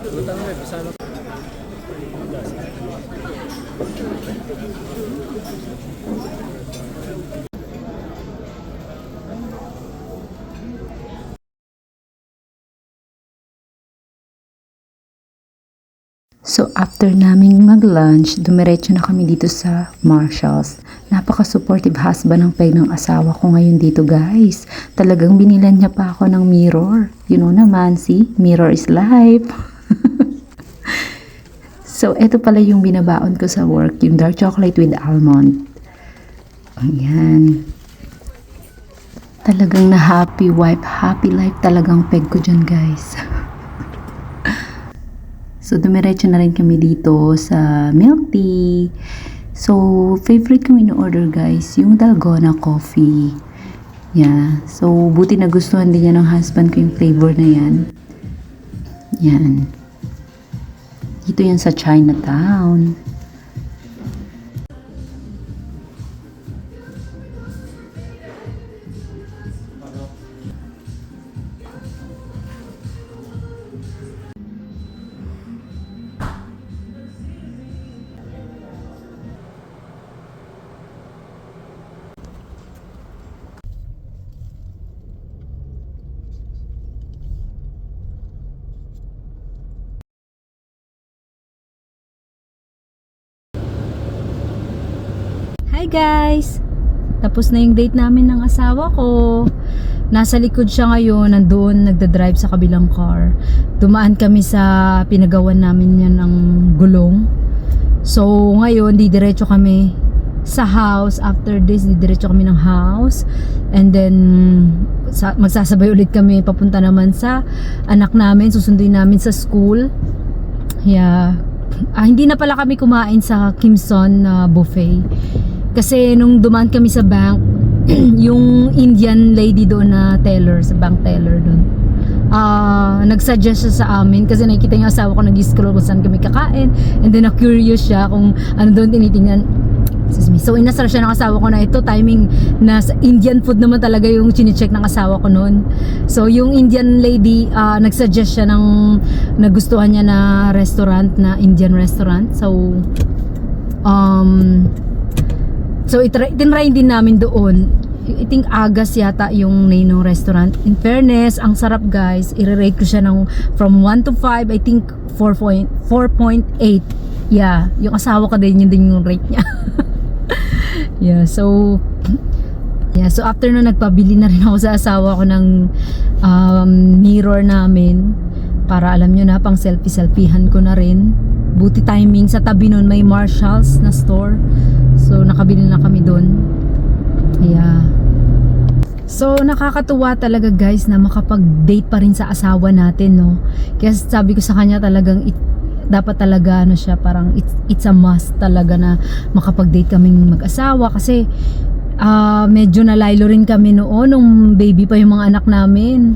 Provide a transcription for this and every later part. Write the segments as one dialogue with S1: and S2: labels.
S1: So, after naming mag-lunch, dumiretso na kami dito sa Marshalls. Napaka-supportive husband ng peg ng asawa ko ngayon dito, guys. Talagang binilan niya pa ako ng mirror. You know naman, see? Mirror is life. So, eto pala yung binabaon ko sa work, yung dark chocolate with almond. Ayan. Talagang na happy wife, happy life talagang peg ko dyan, guys. So, dumiretso na rin kami dito sa milk tea. So, favorite kong in-order, guys, yung Dalgona coffee. Yeah. So, buti nagustuhan din niya ng husband ko yung flavor na yan. Yan. Dito yan sa Chinatown.
S2: Hi guys! Tapos na yung date namin ng asawa ko. Nasa likod siya ngayon, nandoon nagda-drive sa kabilang car. Dumaan kami sa pinagawan namin yan ng gulong. So ngayon, didiretso kami sa house. After this, didiretso kami ng house. And then, magsasabay ulit kami papunta naman sa anak namin. Susunduin namin sa school. Yeah. Hindi na pala kami kumain sa Kimson buffet. Kasi nung dumaan kami sa bank, yung Indian lady doon na teller, sa bank teller doon, nagsuggest siya sa amin kasi nakikita niya asawa ko nag-scroll kung saan kami kakain, and then na-curious siya kung ano doon tinitingnan. So inasar siya ng asawa ko na ito timing na sa Indian food naman talaga yung chine-check ng asawa ko noon. So yung Indian lady nagsuggest siya ng nagustuhan niya na restaurant, na Indian restaurant. So itinry din namin doon. I think Agas yata yung name ng restaurant. In fairness, ang sarap, guys. I-rate ko siya ng from 1 to 5, I think 4.8. Yeah, yung asawa ko din yung rate niya. Yeah, so after na nagpabili na rin ako sa asawa ko ng mirror namin para alam nyo na, pang selfie-selfiehan ko na rin. Buti timing, sa tabi nun may Marshalls na store. So nakabili na kami doon. Yeah. So nakakatuwa talaga, guys, na makapag-date pa rin sa asawa natin, no. Kaya sabi ko sa kanya, talagang dapat talaga ano siya, parang it's a must talaga na makapag-date kaming mag-asawa kasi medyo nalaylo rin kami noon nung baby pa yung mga anak namin.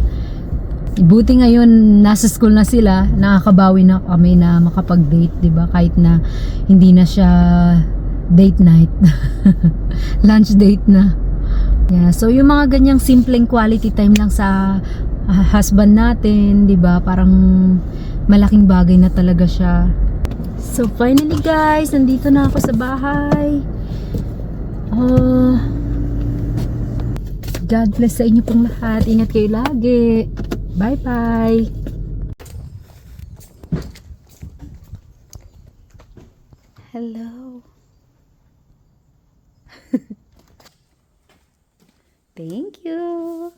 S2: Buti ngayon nasa school na sila, nakakabawi na kami na makapag-date, 'di ba? Kahit na hindi na siya date night. Lunch date na. Yeah, so yung mga ganyang simpleng quality time lang sa husband natin, 'di ba? Parang malaking bagay na talaga siya. So finally, guys, nandito na ako sa bahay. God bless sa inyo pong lahat. Ingat kayo lagi. Bye bye. Hello. Thank you.